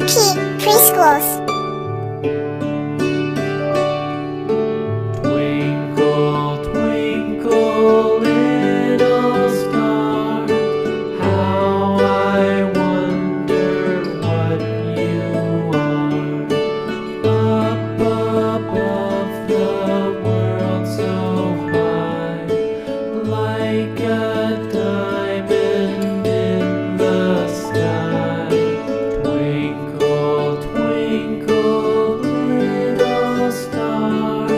Peep Preschools. Twinkle, twinkle, little star, how I wonder what you are. Up above the world so high, like a diamond in the sky. Twinkle, twinkle, little star,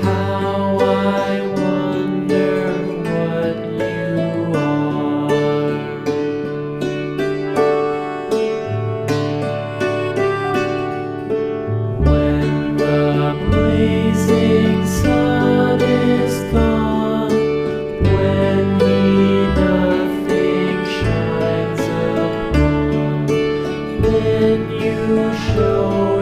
how I wonder what you are. When the blazing sun is gone, when me nothing shines upon, then you show